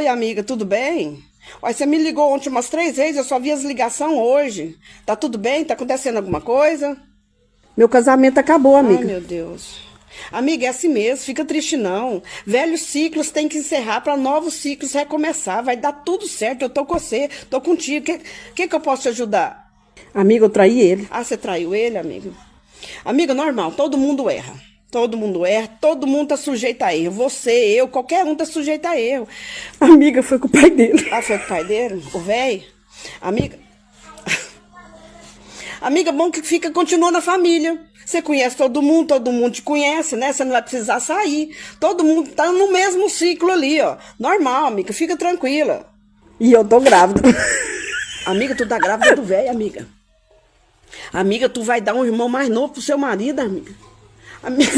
Oi, amiga, tudo bem? Olha, você me ligou ontem umas 3 vezes, eu só vi as ligações hoje. Tá tudo bem? Tá acontecendo alguma coisa? Meu casamento acabou, Ai, amiga. meu Deus. Amiga, é assim mesmo, fica triste não. Velhos ciclos têm que encerrar para novos ciclos recomeçar. Vai dar tudo certo, eu tô com você, tô contigo. Que eu posso te ajudar? Amiga, eu traí ele. Ah, você traiu ele, amiga? Amiga, normal, todo mundo erra. Todo mundo erra, todo mundo tá sujeito a erro. Você, eu, qualquer um tá sujeito a erro. Amiga, foi com o pai dele. Ah, foi com o pai dele? O velho? Amiga, amiga, bom que fica, continua na família. Você conhece todo mundo te conhece, né? Você não vai precisar sair. Todo mundo tá no mesmo ciclo ali, ó. Normal, amiga, fica tranquila. E eu tô grávida. Amiga, tu tá grávida do velho, amiga. Amiga, tu vai dar um irmão mais novo pro seu marido, amiga. Amiga,